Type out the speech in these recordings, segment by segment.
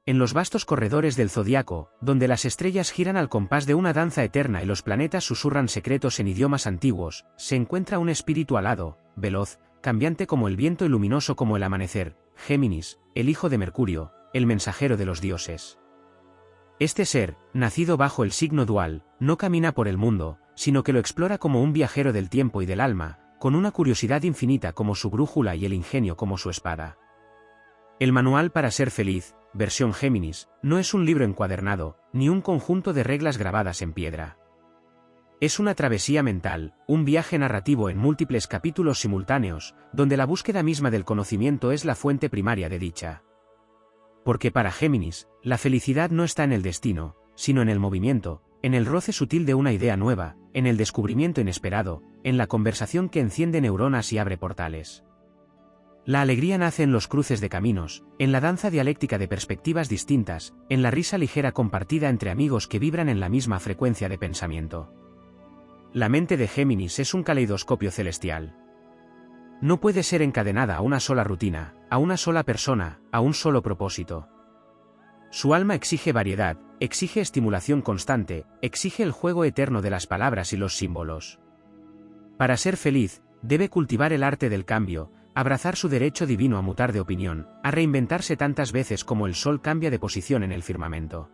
En los vastos corredores del zodiaco, donde las estrellas giran al compás de una danza eterna y los planetas susurran secretos en idiomas antiguos, se encuentra un espíritu alado, veloz, cambiante como el viento y luminoso como el amanecer, Géminis, el hijo de Mercurio, el mensajero de los dioses. Este ser, nacido bajo el signo dual, no camina por el mundo, sino que lo explora como un viajero del tiempo y del alma, con una curiosidad infinita como su brújula y el ingenio como su espada. El manual para ser feliz, versión Géminis, no es un libro encuadernado, ni un conjunto de reglas grabadas en piedra. Es una travesía mental, un viaje narrativo en múltiples capítulos simultáneos, donde la búsqueda misma del conocimiento es la fuente primaria de dicha. Porque para Géminis, la felicidad no está en el destino, sino en el movimiento, en el roce sutil de una idea nueva, en el descubrimiento inesperado, en la conversación que enciende neuronas y abre portales. La alegría nace en los cruces de caminos, en la danza dialéctica de perspectivas distintas, en la risa ligera compartida entre amigos que vibran en la misma frecuencia de pensamiento. La mente de Géminis es un caleidoscopio celestial. No puede ser encadenada a una sola rutina, a una sola persona, a un solo propósito. Su alma exige variedad, exige estimulación constante, exige el juego eterno de las palabras y los símbolos. Para ser feliz, debe cultivar el arte del cambio, abrazar su derecho divino a mutar de opinión, a reinventarse tantas veces como el sol cambia de posición en el firmamento.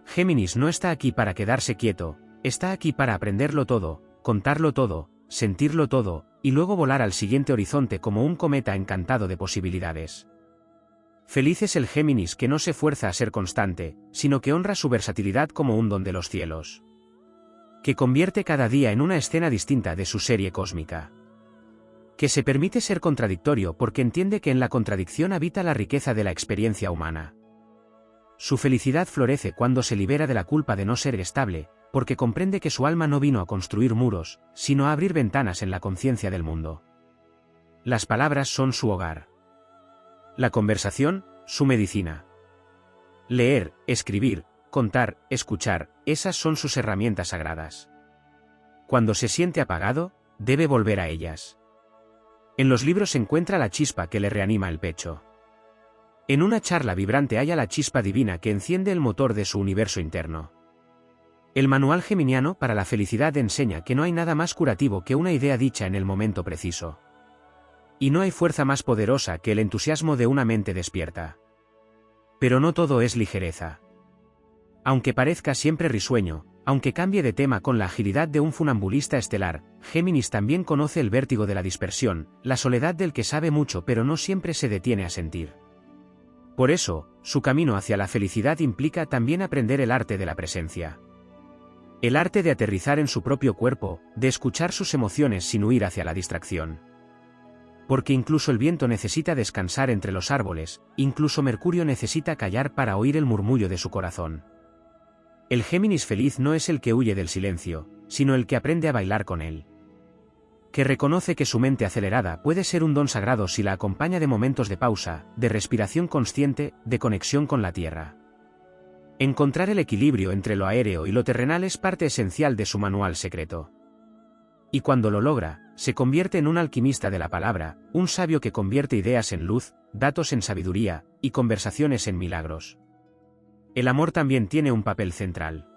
Géminis no está aquí para quedarse quieto, está aquí para aprenderlo todo, contarlo todo, sentirlo todo, y luego volar al siguiente horizonte como un cometa encantado de posibilidades. Feliz es el Géminis que no se fuerza a ser constante, sino que honra su versatilidad como un don de los cielos. Que convierte cada día en una escena distinta de su serie cósmica. Que se permite ser contradictorio porque entiende que en la contradicción habita la riqueza de la experiencia humana. Su felicidad florece cuando se libera de la culpa de no ser estable, porque comprende que su alma no vino a construir muros, sino a abrir ventanas en la conciencia del mundo. Las palabras son su hogar. La conversación, su medicina. Leer, escribir, contar, escuchar, esas son sus herramientas sagradas. Cuando se siente apagado, debe volver a ellas. En los libros se encuentra la chispa que le reanima el pecho. En una charla vibrante halla la chispa divina que enciende el motor de su universo interno. El manual geminiano para la felicidad enseña que no hay nada más curativo que una idea dicha en el momento preciso. Y no hay fuerza más poderosa que el entusiasmo de una mente despierta. Pero no todo es ligereza. Aunque parezca siempre risueño, aunque cambie de tema con la agilidad de un funambulista estelar, Géminis también conoce el vértigo de la dispersión, la soledad del que sabe mucho pero no siempre se detiene a sentir. Por eso, su camino hacia la felicidad implica también aprender el arte de la presencia. El arte de aterrizar en su propio cuerpo, de escuchar sus emociones sin huir hacia la distracción. Porque incluso el viento necesita descansar entre los árboles, incluso Mercurio necesita callar para oír el murmullo de su corazón. El Géminis feliz no es el que huye del silencio, sino el que aprende a bailar con él. Que reconoce que su mente acelerada puede ser un don sagrado si la acompaña de momentos de pausa, de respiración consciente, de conexión con la tierra. Encontrar el equilibrio entre lo aéreo y lo terrenal es parte esencial de su manual secreto. Y cuando lo logra, se convierte en un alquimista de la palabra, un sabio que convierte ideas en luz, datos en sabiduría, y conversaciones en milagros. El amor también tiene un papel central.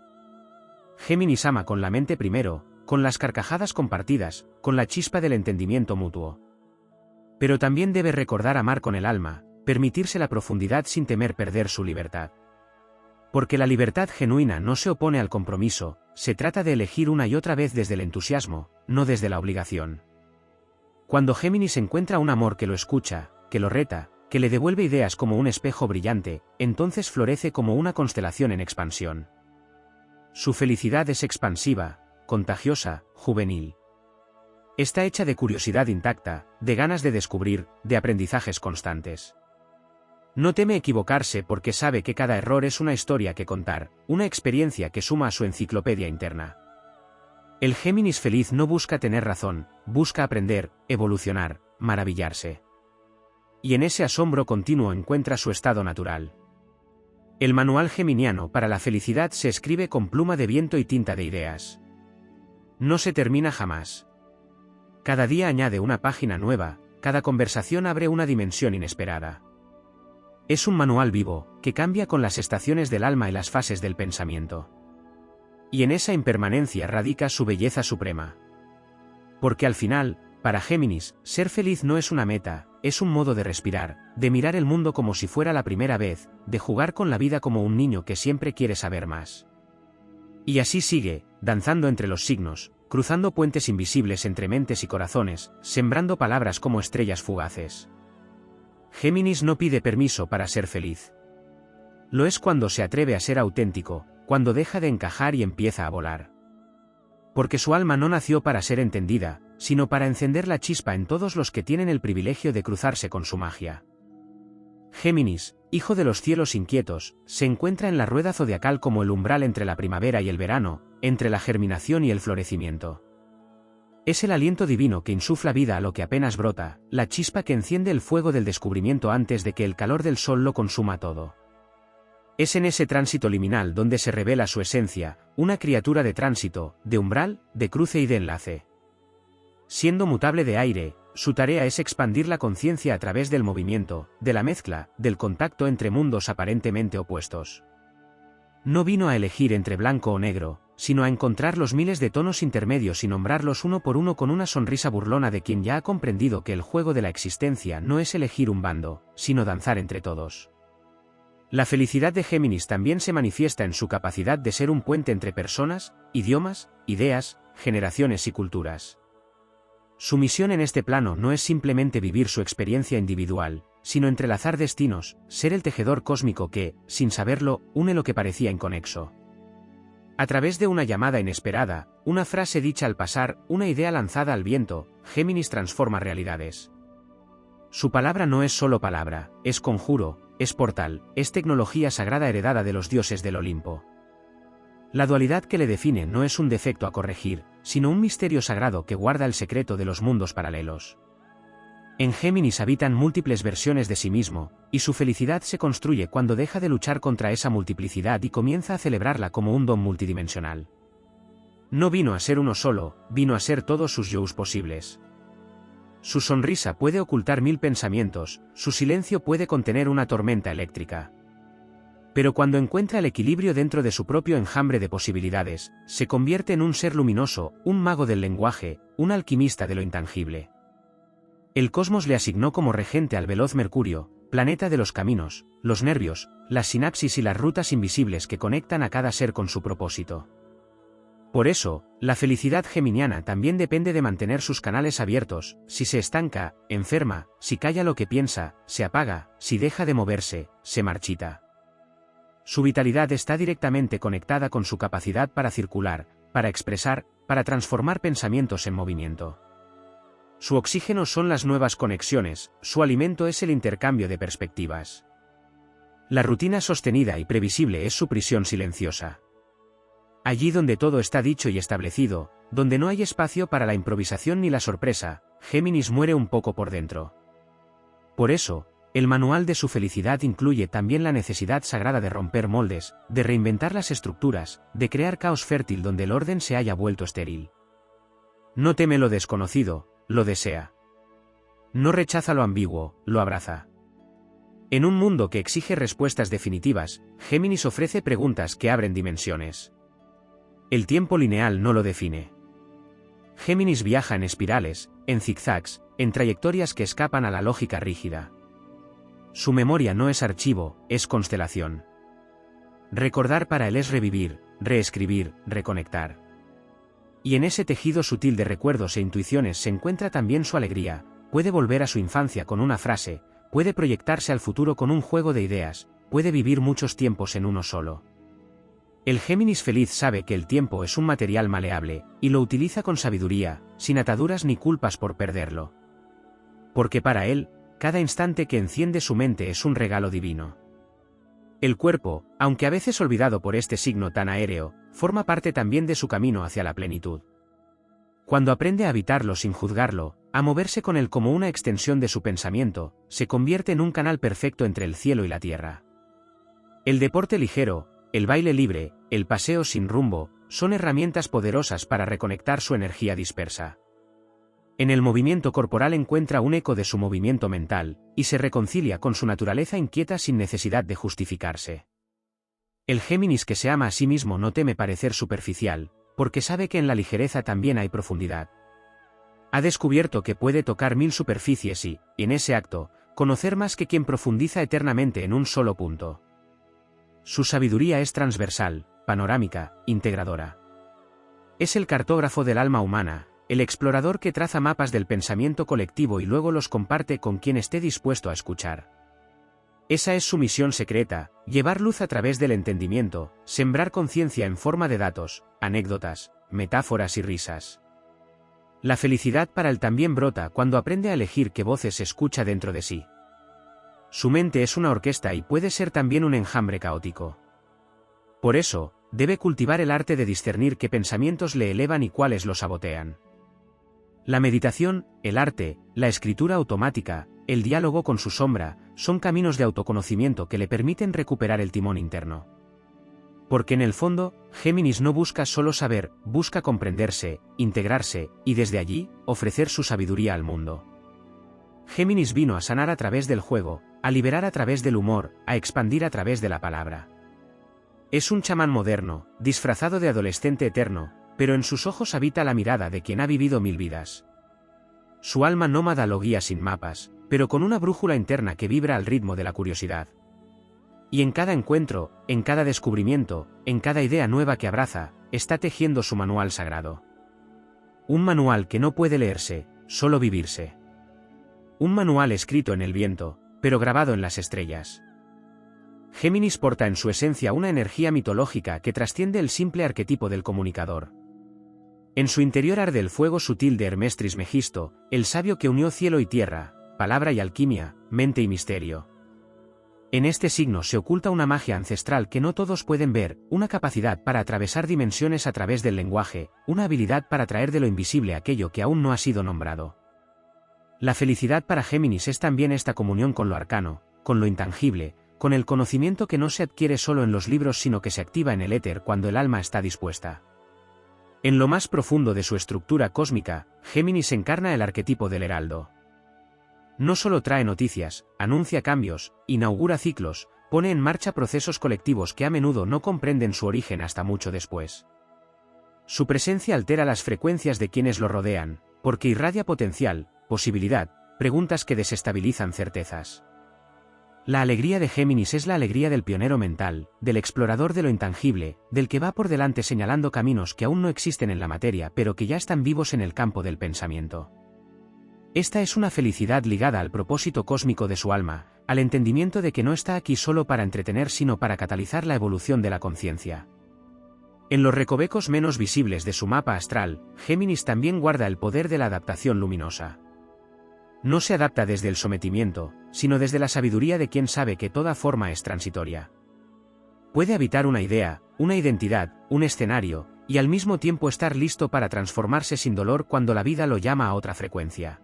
Géminis ama con la mente primero, con las carcajadas compartidas, con la chispa del entendimiento mutuo. Pero también debe recordar amar con el alma, permitirse la profundidad sin temer perder su libertad. Porque la libertad genuina no se opone al compromiso, se trata de elegir una y otra vez desde el entusiasmo, no desde la obligación. Cuando Géminis encuentra un amor que lo escucha, que lo reta, que le devuelve ideas como un espejo brillante, entonces florece como una constelación en expansión. Su felicidad es expansiva, contagiosa, juvenil. Está hecha de curiosidad intacta, de ganas de descubrir, de aprendizajes constantes. No teme equivocarse porque sabe que cada error es una historia que contar, una experiencia que suma a su enciclopedia interna. El Géminis feliz no busca tener razón, busca aprender, evolucionar, maravillarse. Y en ese asombro continuo encuentra su estado natural. El manual geminiano para la felicidad se escribe con pluma de viento y tinta de ideas. No se termina jamás. Cada día añade una página nueva, cada conversación abre una dimensión inesperada. Es un manual vivo, que cambia con las estaciones del alma y las fases del pensamiento. Y en esa impermanencia radica su belleza suprema. Porque al final, para Géminis, ser feliz no es una meta, es un modo de respirar, de mirar el mundo como si fuera la primera vez, de jugar con la vida como un niño que siempre quiere saber más. Y así sigue, danzando entre los signos, cruzando puentes invisibles entre mentes y corazones, sembrando palabras como estrellas fugaces. Géminis no pide permiso para ser feliz. Lo es cuando se atreve a ser auténtico, cuando deja de encajar y empieza a volar. Porque su alma no nació para ser entendida, sino para encender la chispa en todos los que tienen el privilegio de cruzarse con su magia. Géminis, hijo de los cielos inquietos, se encuentra en la rueda zodiacal como el umbral entre la primavera y el verano, entre la germinación y el florecimiento. Es el aliento divino que insufla vida a lo que apenas brota, la chispa que enciende el fuego del descubrimiento antes de que el calor del sol lo consuma todo. Es en ese tránsito liminal donde se revela su esencia, una criatura de tránsito, de umbral, de cruce y de enlace. Siendo mutable de aire, su tarea es expandir la conciencia a través del movimiento, de la mezcla, del contacto entre mundos aparentemente opuestos. No vino a elegir entre blanco o negro, sino a encontrar los miles de tonos intermedios y nombrarlos uno por uno con una sonrisa burlona de quien ya ha comprendido que el juego de la existencia no es elegir un bando, sino danzar entre todos. La felicidad de Géminis también se manifiesta en su capacidad de ser un puente entre personas, idiomas, ideas, generaciones y culturas. Su misión en este plano no es simplemente vivir su experiencia individual, sino entrelazar destinos, ser el tejedor cósmico que, sin saberlo, une lo que parecía inconexo. A través de una llamada inesperada, una frase dicha al pasar, una idea lanzada al viento, Géminis transforma realidades. Su palabra no es solo palabra, es conjuro, es portal, es tecnología sagrada heredada de los dioses del Olimpo. La dualidad que le define no es un defecto a corregir, sino un misterio sagrado que guarda el secreto de los mundos paralelos. En Géminis habitan múltiples versiones de sí mismo, y su felicidad se construye cuando deja de luchar contra esa multiplicidad y comienza a celebrarla como un don multidimensional. No vino a ser uno solo, vino a ser todos sus yous posibles. Su sonrisa puede ocultar 1000 pensamientos, su silencio puede contener una tormenta eléctrica. Pero cuando encuentra el equilibrio dentro de su propio enjambre de posibilidades, se convierte en un ser luminoso, un mago del lenguaje, un alquimista de lo intangible. El cosmos le asignó como regente al veloz Mercurio, planeta de los caminos, los nervios, las sinapsis y las rutas invisibles que conectan a cada ser con su propósito. Por eso, la felicidad geminiana también depende de mantener sus canales abiertos, si se estanca, enferma, si calla lo que piensa, se apaga, si deja de moverse, se marchita. Su vitalidad está directamente conectada con su capacidad para circular, para expresar, para transformar pensamientos en movimiento. Su oxígeno son las nuevas conexiones, su alimento es el intercambio de perspectivas. La rutina sostenida y previsible es su prisión silenciosa. Allí donde todo está dicho y establecido, donde no hay espacio para la improvisación ni la sorpresa, Géminis muere un poco por dentro. Por eso, el manual de su felicidad incluye también la necesidad sagrada de romper moldes, de reinventar las estructuras, de crear caos fértil donde el orden se haya vuelto estéril. No teme lo desconocido, lo desea. No rechaza lo ambiguo, lo abraza. En un mundo que exige respuestas definitivas, Géminis ofrece preguntas que abren dimensiones. El tiempo lineal no lo define. Géminis viaja en espirales, en zigzags, en trayectorias que escapan a la lógica rígida. Su memoria no es archivo, es constelación. Recordar para él es revivir, reescribir, reconectar. Y en ese tejido sutil de recuerdos e intuiciones se encuentra también su alegría, puede volver a su infancia con una frase, puede proyectarse al futuro con un juego de ideas, puede vivir muchos tiempos en uno solo. El Géminis feliz sabe que el tiempo es un material maleable, y lo utiliza con sabiduría, sin ataduras ni culpas por perderlo. Porque para él, cada instante que enciende su mente es un regalo divino. El cuerpo, aunque a veces olvidado por este signo tan aéreo, forma parte también de su camino hacia la plenitud. Cuando aprende a habitarlo sin juzgarlo, a moverse con él como una extensión de su pensamiento, se convierte en un canal perfecto entre el cielo y la tierra. El deporte ligero, el baile libre, el paseo sin rumbo, son herramientas poderosas para reconectar su energía dispersa. En el movimiento corporal encuentra un eco de su movimiento mental, y se reconcilia con su naturaleza inquieta sin necesidad de justificarse. El Géminis que se ama a sí mismo no teme parecer superficial, porque sabe que en la ligereza también hay profundidad. Ha descubierto que puede tocar 1000 superficies y, en ese acto, conocer más que quien profundiza eternamente en un solo punto. Su sabiduría es transversal, panorámica, integradora. Es el cartógrafo del alma humana, el explorador que traza mapas del pensamiento colectivo y luego los comparte con quien esté dispuesto a escuchar. Esa es su misión secreta, llevar luz a través del entendimiento, sembrar conciencia en forma de datos, anécdotas, metáforas y risas. La felicidad para él también brota cuando aprende a elegir qué voces escucha dentro de sí. Su mente es una orquesta y puede ser también un enjambre caótico. Por eso, debe cultivar el arte de discernir qué pensamientos le elevan y cuáles lo sabotean. La meditación, el arte, la escritura automática, el diálogo con su sombra, son caminos de autoconocimiento que le permiten recuperar el timón interno. Porque en el fondo, Géminis no busca solo saber, busca comprenderse, integrarse, y desde allí, ofrecer su sabiduría al mundo. Géminis vino a sanar a través del juego, a liberar a través del humor, a expandir a través de la palabra. Es un chamán moderno, disfrazado de adolescente eterno, pero en sus ojos habita la mirada de quien ha vivido 1000 vidas. Su alma nómada lo guía sin mapas, pero con una brújula interna que vibra al ritmo de la curiosidad. Y en cada encuentro, en cada descubrimiento, en cada idea nueva que abraza, está tejiendo su manual sagrado. Un manual que no puede leerse, solo vivirse. Un manual escrito en el viento, pero grabado en las estrellas. Géminis porta en su esencia una energía mitológica que trasciende el simple arquetipo del comunicador. En su interior arde el fuego sutil de Hermes Trismegisto, el sabio que unió cielo y tierra, palabra y alquimia, mente y misterio. En este signo se oculta una magia ancestral que no todos pueden ver, una capacidad para atravesar dimensiones a través del lenguaje, una habilidad para traer de lo invisible aquello que aún no ha sido nombrado. La felicidad para Géminis es también esta comunión con lo arcano, con lo intangible, con el conocimiento que no se adquiere solo en los libros sino que se activa en el éter cuando el alma está dispuesta. En lo más profundo de su estructura cósmica, Géminis encarna el arquetipo del heraldo. No solo trae noticias, anuncia cambios, inaugura ciclos, pone en marcha procesos colectivos que a menudo no comprenden su origen hasta mucho después. Su presencia altera las frecuencias de quienes lo rodean, porque irradia potencial, posibilidad, preguntas que desestabilizan certezas. La alegría de Géminis es la alegría del pionero mental, del explorador de lo intangible, del que va por delante señalando caminos que aún no existen en la materia pero que ya están vivos en el campo del pensamiento. Esta es una felicidad ligada al propósito cósmico de su alma, al entendimiento de que no está aquí solo para entretener sino para catalizar la evolución de la conciencia. En los recovecos menos visibles de su mapa astral, Géminis también guarda el poder de la adaptación luminosa. No se adapta desde el sometimiento, sino desde la sabiduría de quien sabe que toda forma es transitoria. Puede habitar una idea, una identidad, un escenario, y al mismo tiempo estar listo para transformarse sin dolor cuando la vida lo llama a otra frecuencia.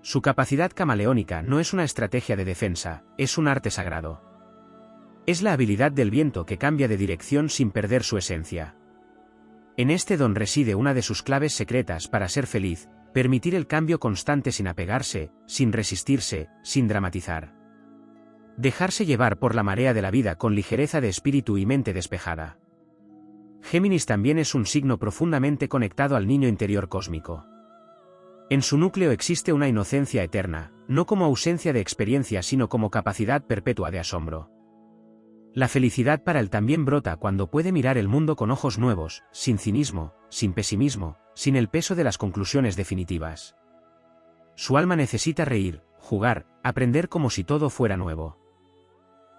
Su capacidad camaleónica no es una estrategia de defensa, es un arte sagrado. Es la habilidad del viento que cambia de dirección sin perder su esencia. En este don reside una de sus claves secretas para ser feliz, permitir el cambio constante sin apegarse, sin resistirse, sin dramatizar. Dejarse llevar por la marea de la vida con ligereza de espíritu y mente despejada. Géminis también es un signo profundamente conectado al niño interior cósmico. En su núcleo existe una inocencia eterna, no como ausencia de experiencia sino como capacidad perpetua de asombro. La felicidad para él también brota cuando puede mirar el mundo con ojos nuevos, sin cinismo, sin pesimismo, sin el peso de las conclusiones definitivas. Su alma necesita reír, jugar, aprender como si todo fuera nuevo.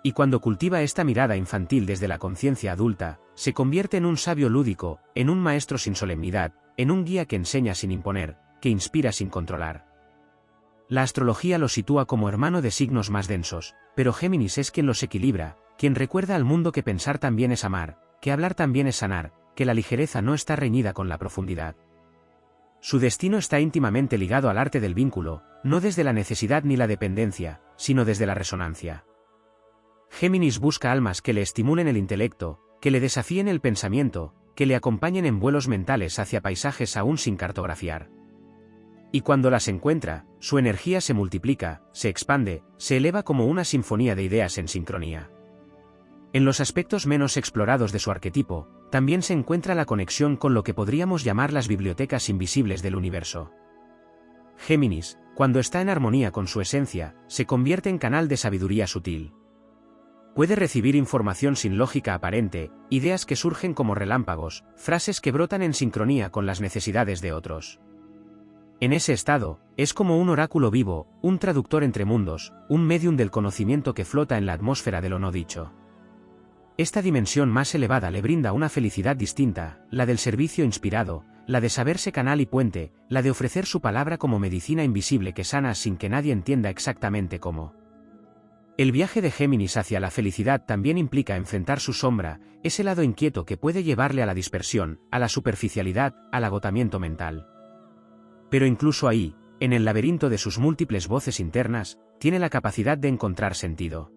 Y cuando cultiva esta mirada infantil desde la conciencia adulta, se convierte en un sabio lúdico, en un maestro sin solemnidad, en un guía que enseña sin imponer, que inspira sin controlar. La astrología lo sitúa como hermano de signos más densos, pero Géminis es quien los equilibra, quien recuerda al mundo que pensar también es amar, que hablar también es sanar, que la ligereza no está reñida con la profundidad. Su destino está íntimamente ligado al arte del vínculo, no desde la necesidad ni la dependencia, sino desde la resonancia. Géminis busca almas que le estimulen el intelecto, que le desafíen el pensamiento, que le acompañen en vuelos mentales hacia paisajes aún sin cartografiar. Y cuando las encuentra, su energía se multiplica, se expande, se eleva como una sinfonía de ideas en sincronía. En los aspectos menos explorados de su arquetipo, también se encuentra la conexión con lo que podríamos llamar las bibliotecas invisibles del universo. Géminis, cuando está en armonía con su esencia, se convierte en canal de sabiduría sutil. Puede recibir información sin lógica aparente, ideas que surgen como relámpagos, frases que brotan en sincronía con las necesidades de otros. En ese estado, es como un oráculo vivo, un traductor entre mundos, un médium del conocimiento que flota en la atmósfera de lo no dicho. Esta dimensión más elevada le brinda una felicidad distinta, la del servicio inspirado, la de saberse canal y puente, la de ofrecer su palabra como medicina invisible que sana sin que nadie entienda exactamente cómo. El viaje de Géminis hacia la felicidad también implica enfrentar su sombra, ese lado inquieto que puede llevarle a la dispersión, a la superficialidad, al agotamiento mental. Pero incluso ahí, en el laberinto de sus múltiples voces internas, tiene la capacidad de encontrar sentido.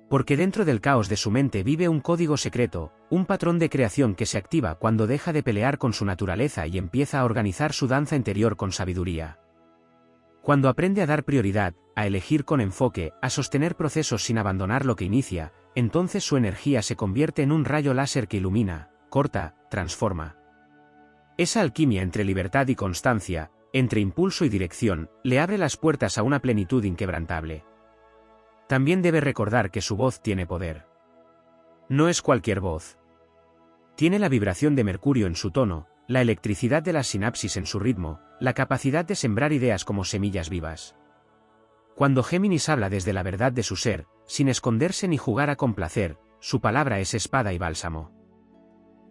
Porque dentro del caos de su mente vive un código secreto, un patrón de creación que se activa cuando deja de pelear con su naturaleza y empieza a organizar su danza interior con sabiduría. Cuando aprende a dar prioridad, a elegir con enfoque, a sostener procesos sin abandonar lo que inicia, entonces su energía se convierte en un rayo láser que ilumina, corta, transforma. Esa alquimia entre libertad y constancia, entre impulso y dirección, le abre las puertas a una plenitud inquebrantable. También debe recordar que su voz tiene poder. No es cualquier voz. Tiene la vibración de Mercurio en su tono, la electricidad de las sinapsis en su ritmo, la capacidad de sembrar ideas como semillas vivas. Cuando Géminis habla desde la verdad de su ser, sin esconderse ni jugar a complacer, su palabra es espada y bálsamo.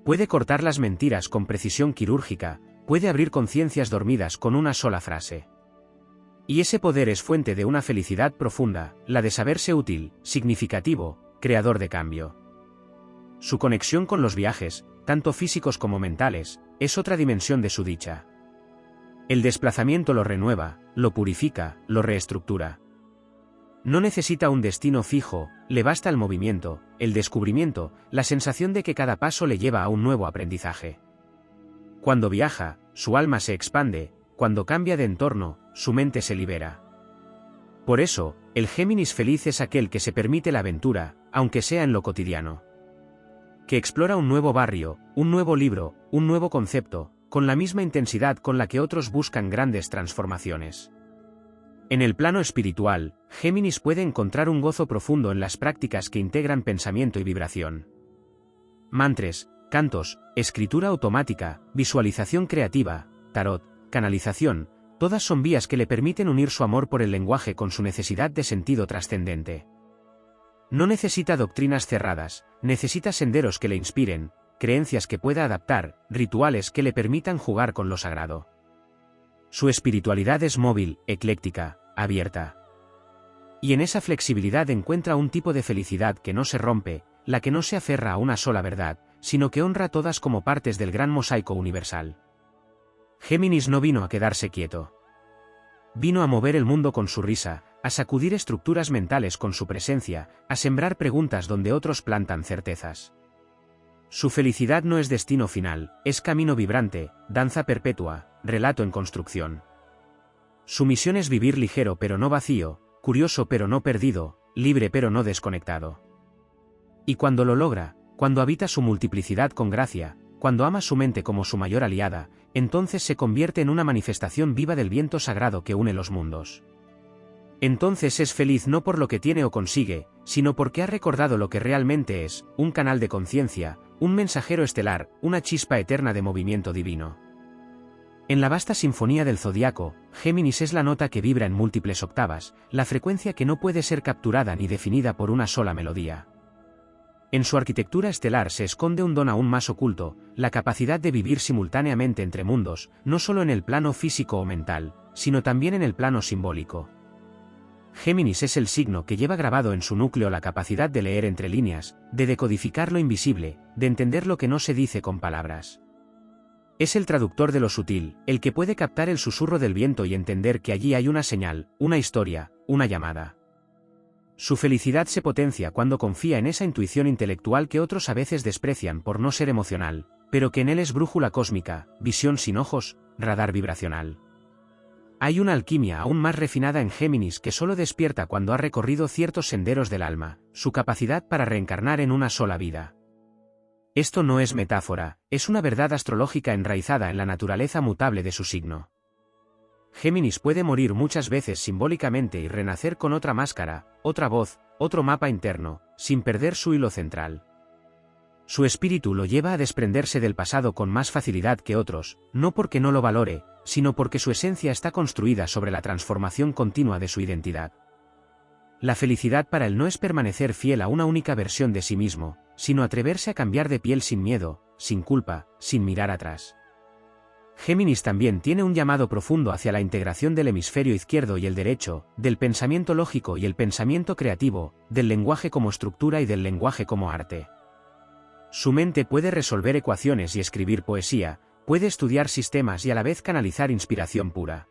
Puede cortar las mentiras con precisión quirúrgica, puede abrir conciencias dormidas con una sola frase. Y ese poder es fuente de una felicidad profunda, la de saberse útil, significativo, creador de cambio. Su conexión con los viajes, tanto físicos como mentales, es otra dimensión de su dicha. El desplazamiento lo renueva, lo purifica, lo reestructura. No necesita un destino fijo, le basta el movimiento, el descubrimiento, la sensación de que cada paso le lleva a un nuevo aprendizaje. Cuando viaja, su alma se expande, cuando cambia de entorno, su mente se libera. Por eso, el Géminis feliz es aquel que se permite la aventura, aunque sea en lo cotidiano. Que explora un nuevo barrio, un nuevo libro, un nuevo concepto, con la misma intensidad con la que otros buscan grandes transformaciones. En el plano espiritual, Géminis puede encontrar un gozo profundo en las prácticas que integran pensamiento y vibración. Mantras, cantos, escritura automática, visualización creativa, tarot, canalización, todas son vías que le permiten unir su amor por el lenguaje con su necesidad de sentido trascendente. No necesita doctrinas cerradas, necesita senderos que le inspiren, creencias que pueda adaptar, rituales que le permitan jugar con lo sagrado. Su espiritualidad es móvil, ecléctica, abierta. Y en esa flexibilidad encuentra un tipo de felicidad que no se rompe, la que no se aferra a una sola verdad, sino que honra todas como partes del gran mosaico universal. Géminis no vino a quedarse quieto. Vino a mover el mundo con su risa, a sacudir estructuras mentales con su presencia, a sembrar preguntas donde otros plantan certezas. Su felicidad no es destino final, es camino vibrante, danza perpetua, relato en construcción. Su misión es vivir ligero pero no vacío, curioso pero no perdido, libre pero no desconectado. Y cuando lo logra, cuando habita su multiplicidad con gracia, cuando ama su mente como su mayor aliada, entonces se convierte en una manifestación viva del viento sagrado que une los mundos. Entonces es feliz no por lo que tiene o consigue, sino porque ha recordado lo que realmente es, un canal de conciencia, un mensajero estelar, una chispa eterna de movimiento divino. En la vasta sinfonía del zodiaco, Géminis es la nota que vibra en múltiples octavas, la frecuencia que no puede ser capturada ni definida por una sola melodía. En su arquitectura estelar se esconde un don aún más oculto, la capacidad de vivir simultáneamente entre mundos, no solo en el plano físico o mental, sino también en el plano simbólico. Géminis es el signo que lleva grabado en su núcleo la capacidad de leer entre líneas, de decodificar lo invisible, de entender lo que no se dice con palabras. Es el traductor de lo sutil, el que puede captar el susurro del viento y entender que allí hay una señal, una historia, una llamada. Su felicidad se potencia cuando confía en esa intuición intelectual que otros a veces desprecian por no ser emocional, pero que en él es brújula cósmica, visión sin ojos, radar vibracional. Hay una alquimia aún más refinada en Géminis que solo despierta cuando ha recorrido ciertos senderos del alma, su capacidad para reencarnar en una sola vida. Esto no es metáfora, es una verdad astrológica enraizada en la naturaleza mutable de su signo. Géminis puede morir muchas veces simbólicamente y renacer con otra máscara, otra voz, otro mapa interno, sin perder su hilo central. Su espíritu lo lleva a desprenderse del pasado con más facilidad que otros, no porque no lo valore, sino porque su esencia está construida sobre la transformación continua de su identidad. La felicidad para él no es permanecer fiel a una única versión de sí mismo, sino atreverse a cambiar de piel sin miedo, sin culpa, sin mirar atrás. Géminis también tiene un llamado profundo hacia la integración del hemisferio izquierdo y el derecho, del pensamiento lógico y el pensamiento creativo, del lenguaje como estructura y del lenguaje como arte. Su mente puede resolver ecuaciones y escribir poesía, puede estudiar sistemas y a la vez canalizar inspiración pura.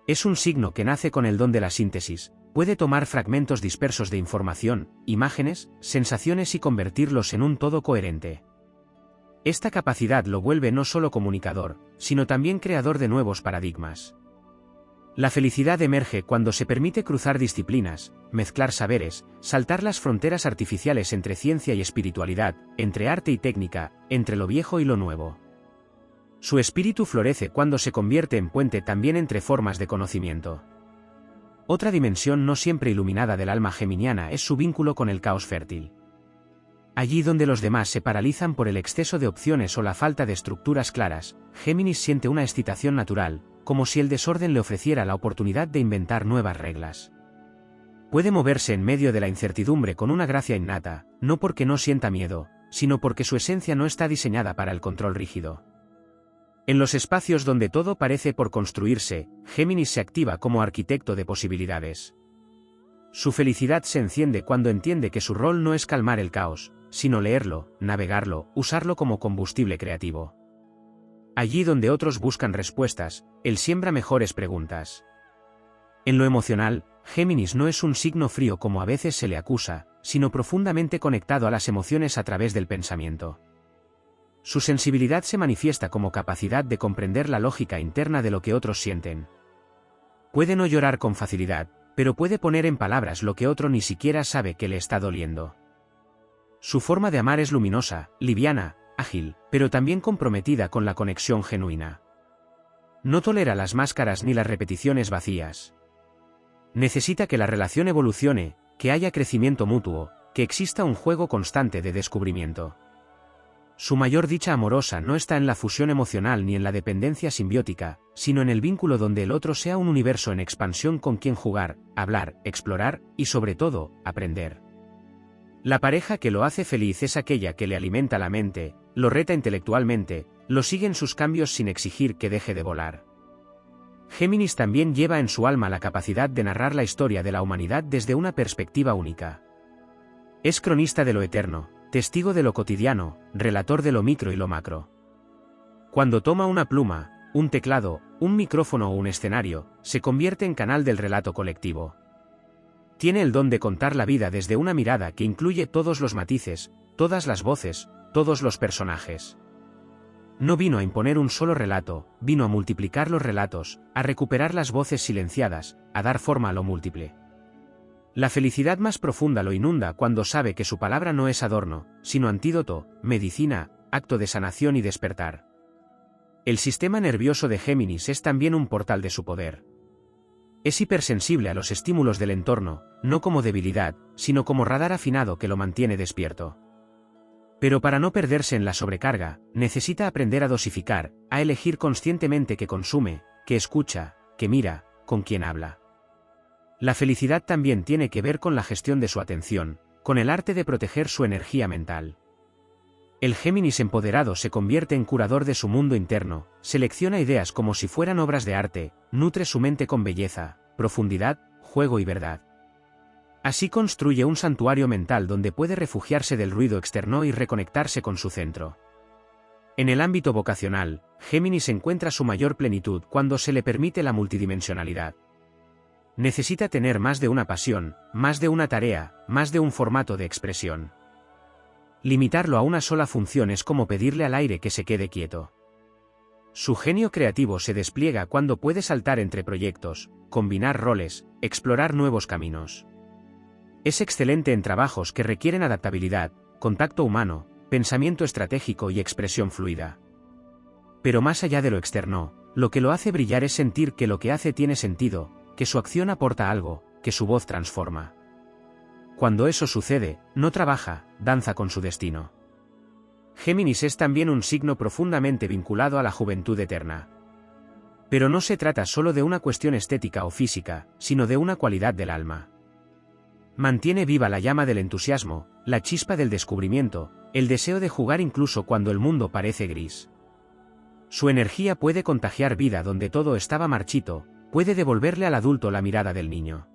Es un signo que nace con el don de la síntesis, puede tomar fragmentos dispersos de información, imágenes, sensaciones y convertirlos en un todo coherente. Esta capacidad lo vuelve no solo comunicador, sino también creador de nuevos paradigmas. La felicidad emerge cuando se permite cruzar disciplinas, mezclar saberes, saltar las fronteras artificiales entre ciencia y espiritualidad, entre arte y técnica, entre lo viejo y lo nuevo. Su espíritu florece cuando se convierte en puente también entre formas de conocimiento. Otra dimensión no siempre iluminada del alma geminiana es su vínculo con el caos fértil. Allí donde los demás se paralizan por el exceso de opciones o la falta de estructuras claras, Géminis siente una excitación natural, como si el desorden le ofreciera la oportunidad de inventar nuevas reglas. Puede moverse en medio de la incertidumbre con una gracia innata, no porque no sienta miedo, sino porque su esencia no está diseñada para el control rígido. En los espacios donde todo parece por construirse, Géminis se activa como arquitecto de posibilidades. Su felicidad se enciende cuando entiende que su rol no es calmar el caos, sino leerlo, navegarlo, usarlo como combustible creativo. Allí donde otros buscan respuestas, él siembra mejores preguntas. En lo emocional, Géminis no es un signo frío como a veces se le acusa, sino profundamente conectado a las emociones a través del pensamiento. Su sensibilidad se manifiesta como capacidad de comprender la lógica interna de lo que otros sienten. Puede no llorar con facilidad, pero puede poner en palabras lo que otro ni siquiera sabe que le está doliendo. Su forma de amar es luminosa, liviana, ágil, pero también comprometida con la conexión genuina. No tolera las máscaras ni las repeticiones vacías. Necesita que la relación evolucione, que haya crecimiento mutuo, que exista un juego constante de descubrimiento. Su mayor dicha amorosa no está en la fusión emocional ni en la dependencia simbiótica, sino en el vínculo donde el otro sea un universo en expansión con quien jugar, hablar, explorar y sobre todo, aprender. La pareja que lo hace feliz es aquella que le alimenta la mente, lo reta intelectualmente, lo sigue en sus cambios sin exigir que deje de volar. Géminis también lleva en su alma la capacidad de narrar la historia de la humanidad desde una perspectiva única. Es cronista de lo eterno, testigo de lo cotidiano, relator de lo micro y lo macro. Cuando toma una pluma, un teclado, un micrófono o un escenario, se convierte en canal del relato colectivo. Tiene el don de contar la vida desde una mirada que incluye todos los matices, todas las voces, todos los personajes. No vino a imponer un solo relato, vino a multiplicar los relatos, a recuperar las voces silenciadas, a dar forma a lo múltiple. La felicidad más profunda lo inunda cuando sabe que su palabra no es adorno, sino antídoto, medicina, acto de sanación y despertar. El sistema nervioso de Géminis es también un portal de su poder. Es hipersensible a los estímulos del entorno, no como debilidad, sino como radar afinado que lo mantiene despierto. Pero para no perderse en la sobrecarga, necesita aprender a dosificar, a elegir conscientemente qué consume, qué escucha, qué mira, con quién habla. La felicidad también tiene que ver con la gestión de su atención, con el arte de proteger su energía mental. El Géminis empoderado se convierte en curador de su mundo interno, selecciona ideas como si fueran obras de arte, nutre su mente con belleza, profundidad, juego y verdad. Así construye un santuario mental donde puede refugiarse del ruido externo y reconectarse con su centro. En el ámbito vocacional, Géminis encuentra su mayor plenitud cuando se le permite la multidimensionalidad. Necesita tener más de una pasión, más de una tarea, más de un formato de expresión. Limitarlo a una sola función es como pedirle al aire que se quede quieto. Su genio creativo se despliega cuando puede saltar entre proyectos, combinar roles, explorar nuevos caminos. Es excelente en trabajos que requieren adaptabilidad, contacto humano, pensamiento estratégico y expresión fluida. Pero más allá de lo externo, lo que lo hace brillar es sentir que lo que hace tiene sentido, que su acción aporta algo, que su voz transforma. Cuando eso sucede, no trabaja, danza con su destino. Géminis es también un signo profundamente vinculado a la juventud eterna. Pero no se trata solo de una cuestión estética o física, sino de una cualidad del alma. Mantiene viva la llama del entusiasmo, la chispa del descubrimiento, el deseo de jugar incluso cuando el mundo parece gris. Su energía puede contagiar vida donde todo estaba marchito, puede devolverle al adulto la mirada del niño.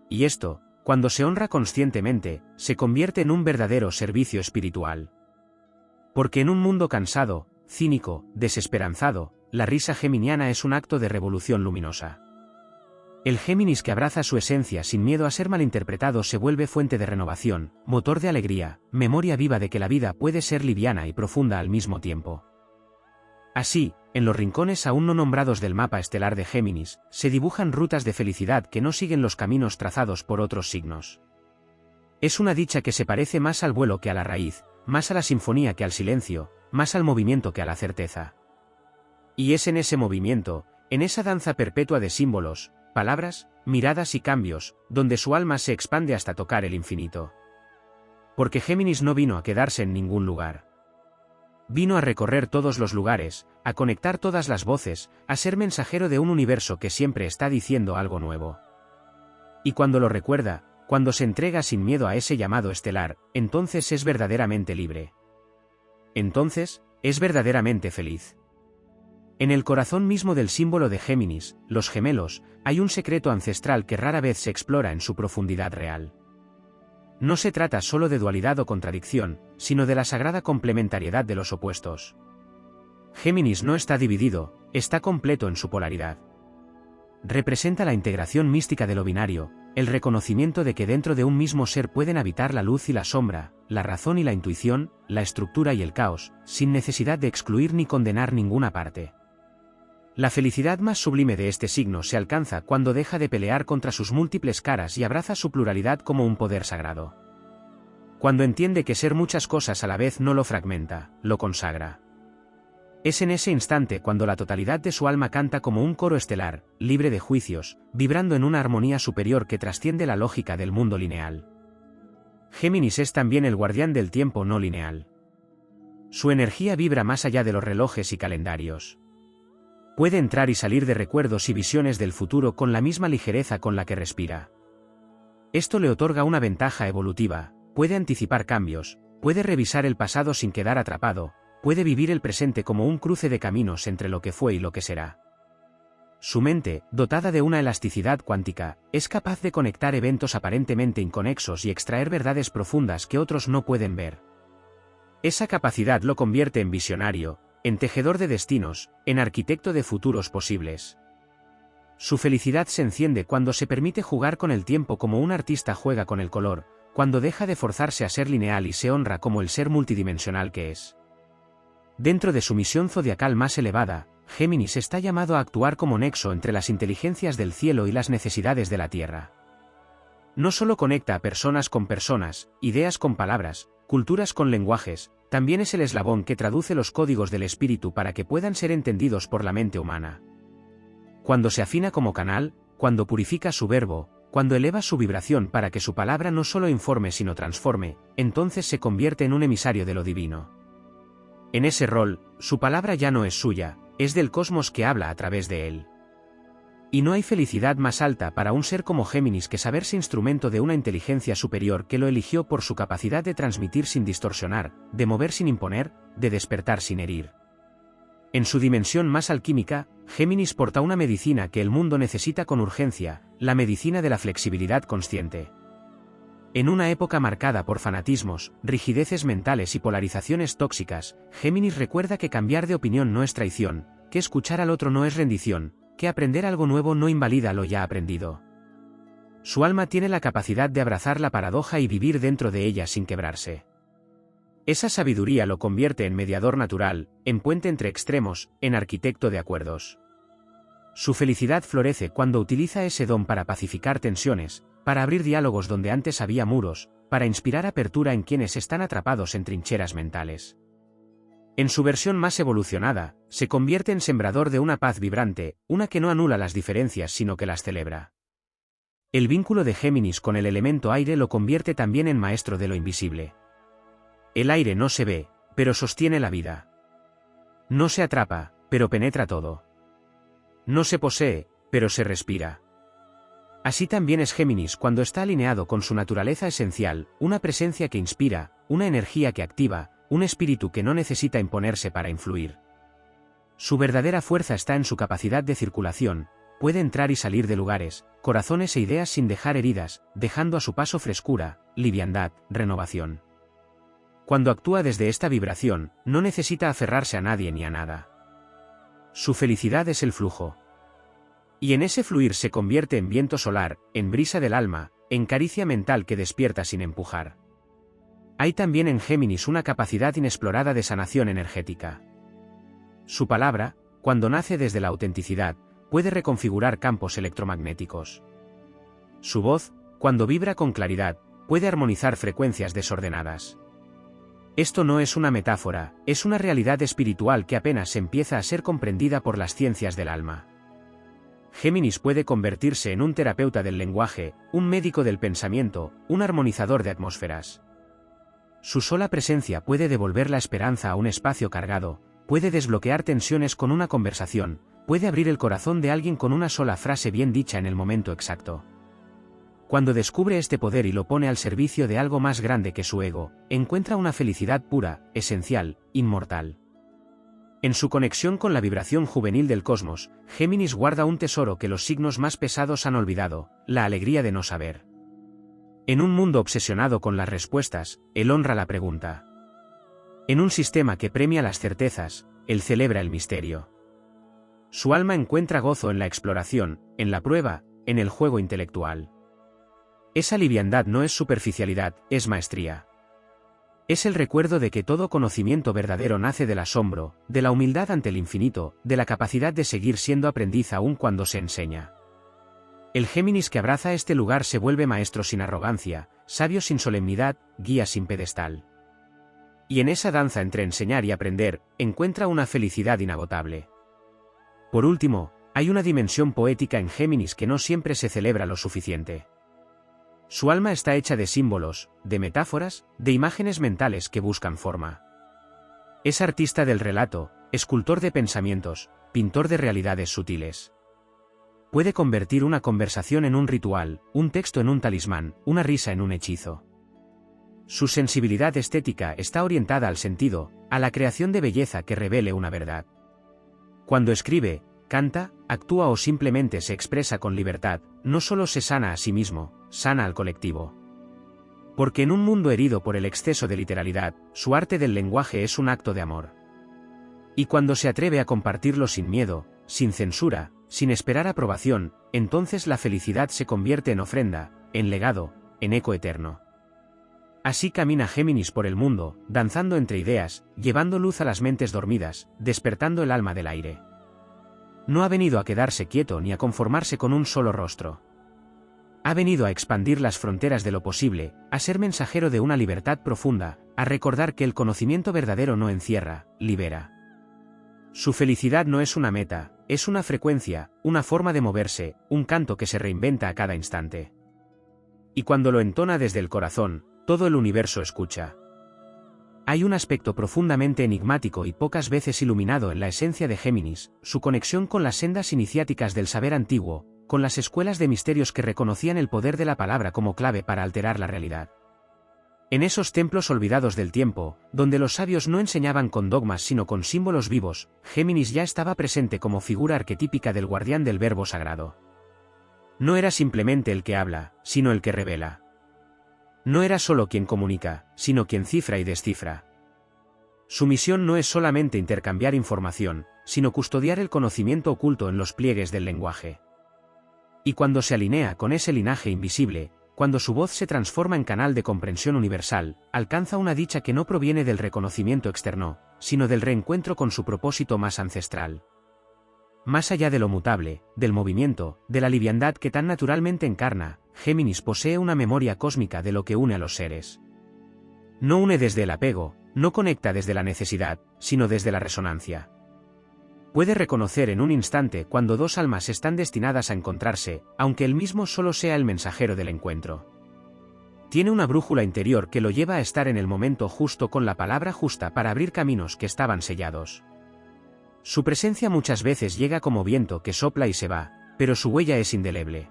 Y esto, cuando se honra conscientemente, se convierte en un verdadero servicio espiritual. Porque en un mundo cansado, cínico, desesperanzado, la risa geminiana es un acto de revolución luminosa. El Géminis que abraza su esencia sin miedo a ser malinterpretado se vuelve fuente de renovación, motor de alegría, memoria viva de que la vida puede ser liviana y profunda al mismo tiempo. Así, en los rincones aún no nombrados del mapa estelar de Géminis, se dibujan rutas de felicidad que no siguen los caminos trazados por otros signos. Es una dicha que se parece más al vuelo que a la raíz, más a la sinfonía que al silencio, más al movimiento que a la certeza. Y es en ese movimiento, en esa danza perpetua de símbolos, palabras, miradas y cambios, donde su alma se expande hasta tocar el infinito. Porque Géminis no vino a quedarse en ningún lugar. Vino a recorrer todos los lugares, a conectar todas las voces, a ser mensajero de un universo que siempre está diciendo algo nuevo. Y cuando lo recuerda, cuando se entrega sin miedo a ese llamado estelar, entonces es verdaderamente libre. Entonces, es verdaderamente feliz. En el corazón mismo del símbolo de Géminis, los gemelos, hay un secreto ancestral que rara vez se explora en su profundidad real. No se trata solo de dualidad o contradicción, sino de la sagrada complementariedad de los opuestos. Géminis no está dividido, está completo en su polaridad. Representa la integración mística de lo binario, el reconocimiento de que dentro de un mismo ser pueden habitar la luz y la sombra, la razón y la intuición, la estructura y el caos, sin necesidad de excluir ni condenar ninguna parte. La felicidad más sublime de este signo se alcanza cuando deja de pelear contra sus múltiples caras y abraza su pluralidad como un poder sagrado. Cuando entiende que ser muchas cosas a la vez no lo fragmenta, lo consagra. Es en ese instante cuando la totalidad de su alma canta como un coro estelar, libre de juicios, vibrando en una armonía superior que trasciende la lógica del mundo lineal. Géminis es también el guardián del tiempo no lineal. Su energía vibra más allá de los relojes y calendarios. Puede entrar y salir de recuerdos y visiones del futuro con la misma ligereza con la que respira. Esto le otorga una ventaja evolutiva, puede anticipar cambios, puede revisar el pasado sin quedar atrapado, puede vivir el presente como un cruce de caminos entre lo que fue y lo que será. Su mente, dotada de una elasticidad cuántica, es capaz de conectar eventos aparentemente inconexos y extraer verdades profundas que otros no pueden ver. Esa capacidad lo convierte en visionario, en tejedor de destinos, en arquitecto de futuros posibles. Su felicidad se enciende cuando se permite jugar con el tiempo como un artista juega con el color, cuando deja de forzarse a ser lineal y se honra como el ser multidimensional que es. Dentro de su misión zodiacal más elevada, Géminis está llamado a actuar como nexo entre las inteligencias del cielo y las necesidades de la tierra. No solo conecta a personas con personas, ideas con palabras, culturas con lenguajes, también es el eslabón que traduce los códigos del espíritu para que puedan ser entendidos por la mente humana. Cuando se afina como canal, cuando purifica su verbo, cuando eleva su vibración para que su palabra no solo informe sino transforme, entonces se convierte en un emisario de lo divino. En ese rol, su palabra ya no es suya, es del cosmos que habla a través de él. Y no hay felicidad más alta para un ser como Géminis que saberse instrumento de una inteligencia superior que lo eligió por su capacidad de transmitir sin distorsionar, de mover sin imponer, de despertar sin herir. En su dimensión más alquímica, Géminis porta una medicina que el mundo necesita con urgencia, la medicina de la flexibilidad consciente. En una época marcada por fanatismos, rigideces mentales y polarizaciones tóxicas, Géminis recuerda que cambiar de opinión no es traición, que escuchar al otro no es rendición, que aprender algo nuevo no invalida lo ya aprendido. Su alma tiene la capacidad de abrazar la paradoja y vivir dentro de ella sin quebrarse. Esa sabiduría lo convierte en mediador natural, en puente entre extremos, en arquitecto de acuerdos. Su felicidad florece cuando utiliza ese don para pacificar tensiones, para abrir diálogos donde antes había muros, para inspirar apertura en quienes están atrapados en trincheras mentales. En su versión más evolucionada, se convierte en sembrador de una paz vibrante, una que no anula las diferencias sino que las celebra. El vínculo de Géminis con el elemento aire lo convierte también en maestro de lo invisible. El aire no se ve, pero sostiene la vida. No se atrapa, pero penetra todo. No se posee, pero se respira. Así también es Géminis cuando está alineado con su naturaleza esencial, una presencia que inspira, una energía que activa, un espíritu que no necesita imponerse para influir. Su verdadera fuerza está en su capacidad de circulación, puede entrar y salir de lugares, corazones e ideas sin dejar heridas, dejando a su paso frescura, liviandad, renovación. Cuando actúa desde esta vibración, no necesita aferrarse a nadie ni a nada. Su felicidad es el flujo. Y en ese fluir se convierte en viento solar, en brisa del alma, en caricia mental que despierta sin empujar. Hay también en Géminis una capacidad inexplorada de sanación energética. Su palabra, cuando nace desde la autenticidad, puede reconfigurar campos electromagnéticos. Su voz, cuando vibra con claridad, puede armonizar frecuencias desordenadas. Esto no es una metáfora, es una realidad espiritual que apenas empieza a ser comprendida por las ciencias del alma. Géminis puede convertirse en un terapeuta del lenguaje, un médico del pensamiento, un armonizador de atmósferas. Su sola presencia puede devolver la esperanza a un espacio cargado, puede desbloquear tensiones con una conversación, puede abrir el corazón de alguien con una sola frase bien dicha en el momento exacto. Cuando descubre este poder y lo pone al servicio de algo más grande que su ego, encuentra una felicidad pura, esencial, inmortal. En su conexión con la vibración juvenil del cosmos, Géminis guarda un tesoro que los signos más pesados han olvidado, la alegría de no saber. En un mundo obsesionado con las respuestas, él honra la pregunta. En un sistema que premia las certezas, él celebra el misterio. Su alma encuentra gozo en la exploración, en la prueba, en el juego intelectual. Esa liviandad no es superficialidad, es maestría. Es el recuerdo de que todo conocimiento verdadero nace del asombro, de la humildad ante el infinito, de la capacidad de seguir siendo aprendiz aún cuando se enseña. El Géminis que abraza este lugar se vuelve maestro sin arrogancia, sabio sin solemnidad, guía sin pedestal. Y en esa danza entre enseñar y aprender, encuentra una felicidad inagotable. Por último, hay una dimensión poética en Géminis que no siempre se celebra lo suficiente. Su alma está hecha de símbolos, de metáforas, de imágenes mentales que buscan forma. Es artista del relato, escultor de pensamientos, pintor de realidades sutiles. Puede convertir una conversación en un ritual, un texto en un talismán, una risa en un hechizo. Su sensibilidad estética está orientada al sentido, a la creación de belleza que revele una verdad. Cuando escribe, canta, actúa o simplemente se expresa con libertad, no solo se sana a sí mismo, sana al colectivo. Porque en un mundo herido por el exceso de literalidad, su arte del lenguaje es un acto de amor. Y cuando se atreve a compartirlo sin miedo, sin censura, sin esperar aprobación, entonces la felicidad se convierte en ofrenda, en legado, en eco eterno. Así camina Géminis por el mundo, danzando entre ideas, llevando luz a las mentes dormidas, despertando el alma del aire. No ha venido a quedarse quieto ni a conformarse con un solo rostro. Ha venido a expandir las fronteras de lo posible, a ser mensajero de una libertad profunda, a recordar que el conocimiento verdadero no encierra, libera. Su felicidad no es una meta, es una frecuencia, una forma de moverse, un canto que se reinventa a cada instante. Y cuando lo entona desde el corazón, todo el universo escucha. Hay un aspecto profundamente enigmático y pocas veces iluminado en la esencia de Géminis, su conexión con las sendas iniciáticas del saber antiguo, con las escuelas de misterios que reconocían el poder de la palabra como clave para alterar la realidad. En esos templos olvidados del tiempo, donde los sabios no enseñaban con dogmas sino con símbolos vivos, Géminis ya estaba presente como figura arquetípica del guardián del verbo sagrado. No era simplemente el que habla, sino el que revela. No era solo quien comunica, sino quien cifra y descifra. Su misión no es solamente intercambiar información, sino custodiar el conocimiento oculto en los pliegues del lenguaje. Y cuando se alinea con ese linaje invisible, cuando su voz se transforma en canal de comprensión universal, alcanza una dicha que no proviene del reconocimiento externo, sino del reencuentro con su propósito más ancestral. Más allá de lo mutable, del movimiento, de la liviandad que tan naturalmente encarna, Géminis posee una memoria cósmica de lo que une a los seres. No une desde el apego, no conecta desde la necesidad, sino desde la resonancia. Puede reconocer en un instante cuando dos almas están destinadas a encontrarse, aunque él mismo solo sea el mensajero del encuentro. Tiene una brújula interior que lo lleva a estar en el momento justo con la palabra justa para abrir caminos que estaban sellados. Su presencia muchas veces llega como viento que sopla y se va, pero su huella es indeleble.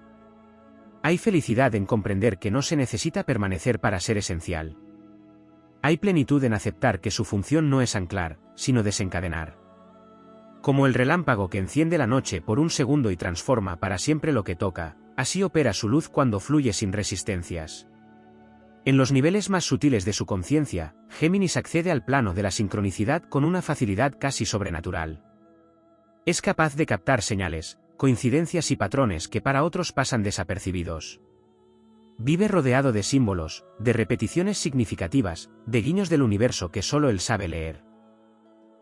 Hay felicidad en comprender que no se necesita permanecer para ser esencial. Hay plenitud en aceptar que su función no es anclar, sino desencadenar. Como el relámpago que enciende la noche por un segundo y transforma para siempre lo que toca, así opera su luz cuando fluye sin resistencias. En los niveles más sutiles de su conciencia, Géminis accede al plano de la sincronicidad con una facilidad casi sobrenatural. Es capaz de captar señales, coincidencias y patrones que para otros pasan desapercibidos. Vive rodeado de símbolos, de repeticiones significativas, de guiños del universo que solo él sabe leer.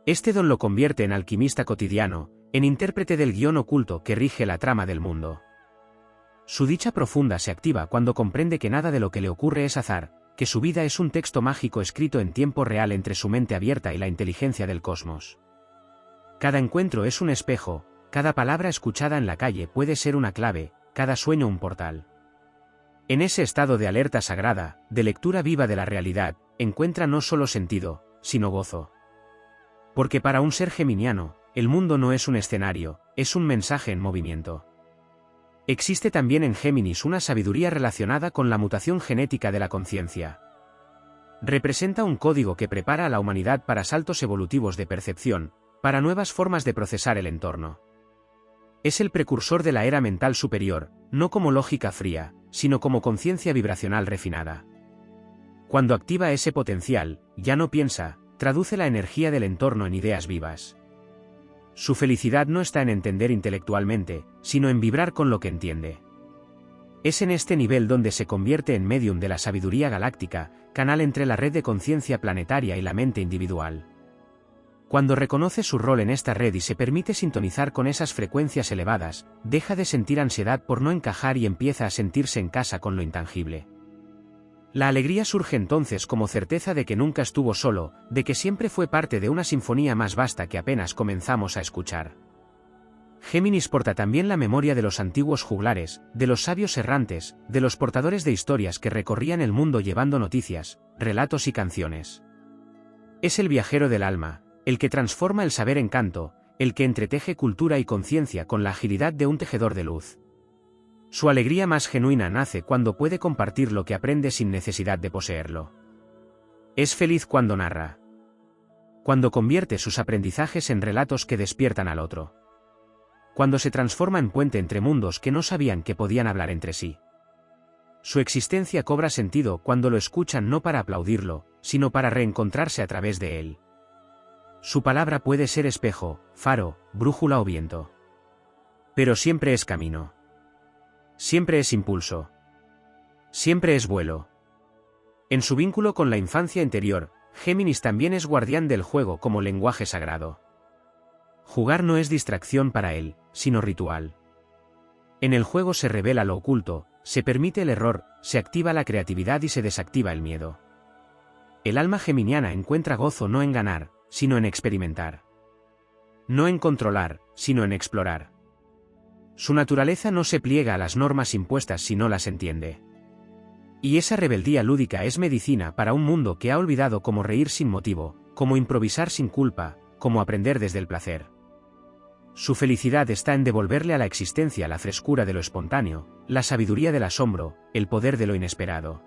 Este don lo convierte en alquimista cotidiano, en intérprete del guión oculto que rige la trama del mundo. Su dicha profunda se activa cuando comprende que nada de lo que le ocurre es azar, que su vida es un texto mágico escrito en tiempo real entre su mente abierta y la inteligencia del cosmos. Cada encuentro es un espejo, cada palabra escuchada en la calle puede ser una clave, cada sueño un portal. En ese estado de alerta sagrada, de lectura viva de la realidad, encuentra no solo sentido, sino gozo. Porque para un ser geminiano, el mundo no es un escenario, es un mensaje en movimiento. Existe también en Géminis una sabiduría relacionada con la mutación genética de la conciencia. Representa un código que prepara a la humanidad para saltos evolutivos de percepción, para nuevas formas de procesar el entorno. Es el precursor de la era mental superior, no como lógica fría, sino como conciencia vibracional refinada. Cuando activa ese potencial, ya no piensa, traduce la energía del entorno en ideas vivas. Su felicidad no está en entender intelectualmente, sino en vibrar con lo que entiende. Es en este nivel donde se convierte en médium de la sabiduría galáctica, canal entre la red de conciencia planetaria y la mente individual. Cuando reconoce su rol en esta red y se permite sintonizar con esas frecuencias elevadas, deja de sentir ansiedad por no encajar y empieza a sentirse en casa con lo intangible. La alegría surge entonces como certeza de que nunca estuvo solo, de que siempre fue parte de una sinfonía más vasta que apenas comenzamos a escuchar. Géminis porta también la memoria de los antiguos juglares, de los sabios errantes, de los portadores de historias que recorrían el mundo llevando noticias, relatos y canciones. Es el viajero del alma, el que transforma el saber en canto, el que entreteje cultura y conciencia con la agilidad de un tejedor de luz. Su alegría más genuina nace cuando puede compartir lo que aprende sin necesidad de poseerlo. Es feliz cuando narra. Cuando convierte sus aprendizajes en relatos que despiertan al otro. Cuando se transforma en puente entre mundos que no sabían que podían hablar entre sí. Su existencia cobra sentido cuando lo escuchan no para aplaudirlo, sino para reencontrarse a través de él. Su palabra puede ser espejo, faro, brújula o viento. Pero siempre es camino. Siempre es impulso. Siempre es vuelo. En su vínculo con la infancia interior, Géminis también es guardián del juego como lenguaje sagrado. Jugar no es distracción para él, sino ritual. En el juego se revela lo oculto, se permite el error, se activa la creatividad y se desactiva el miedo. El alma geminiana encuentra gozo no en ganar, sino en experimentar. No en controlar, sino en explorar. Su naturaleza no se pliega a las normas impuestas si no las entiende. Y esa rebeldía lúdica es medicina para un mundo que ha olvidado cómo reír sin motivo, cómo improvisar sin culpa, cómo aprender desde el placer. Su felicidad está en devolverle a la existencia la frescura de lo espontáneo, la sabiduría del asombro, el poder de lo inesperado.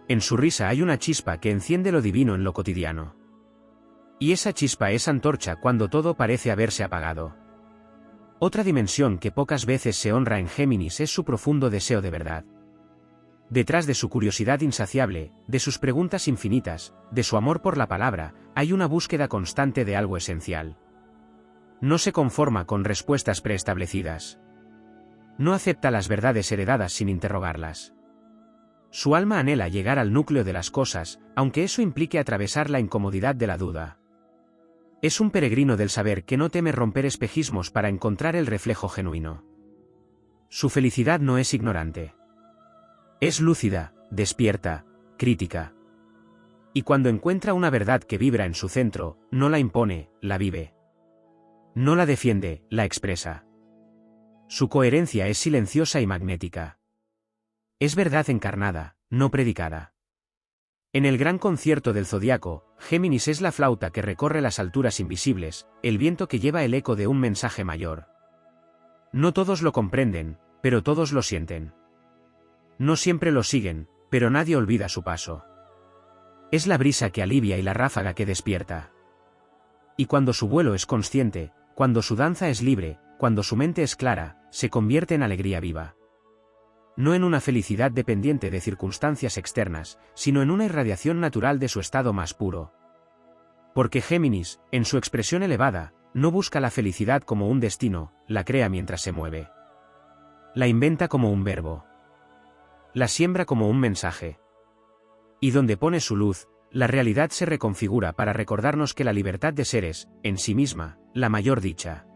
En su risa hay una chispa que enciende lo divino en lo cotidiano. Y esa chispa es antorcha cuando todo parece haberse apagado. Otra dimensión que pocas veces se honra en Géminis es su profundo deseo de verdad. Detrás de su curiosidad insaciable, de sus preguntas infinitas, de su amor por la palabra, hay una búsqueda constante de algo esencial. No se conforma con respuestas preestablecidas. No acepta las verdades heredadas sin interrogarlas. Su alma anhela llegar al núcleo de las cosas, aunque eso implique atravesar la incomodidad de la duda. Es un peregrino del saber que no teme romper espejismos para encontrar el reflejo genuino. Su felicidad no es ignorante. Es lúcida, despierta, crítica. Y cuando encuentra una verdad que vibra en su centro, no la impone, la vive. No la defiende, la expresa. Su coherencia es silenciosa y magnética. Es verdad encarnada, no predicada. En el gran concierto del zodiaco, Géminis es la flauta que recorre las alturas invisibles, el viento que lleva el eco de un mensaje mayor. No todos lo comprenden, pero todos lo sienten. No siempre lo siguen, pero nadie olvida su paso. Es la brisa que alivia y la ráfaga que despierta. Y cuando su vuelo es consciente, cuando su danza es libre, cuando su mente es clara, se convierte en alegría viva. No en una felicidad dependiente de circunstancias externas, sino en una irradiación natural de su estado más puro. Porque Géminis, en su expresión elevada, no busca la felicidad como un destino, la crea mientras se mueve. La inventa como un verbo. La siembra como un mensaje. Y donde pone su luz, la realidad se reconfigura para recordarnos que la libertad de ser es, en sí misma, la mayor dicha.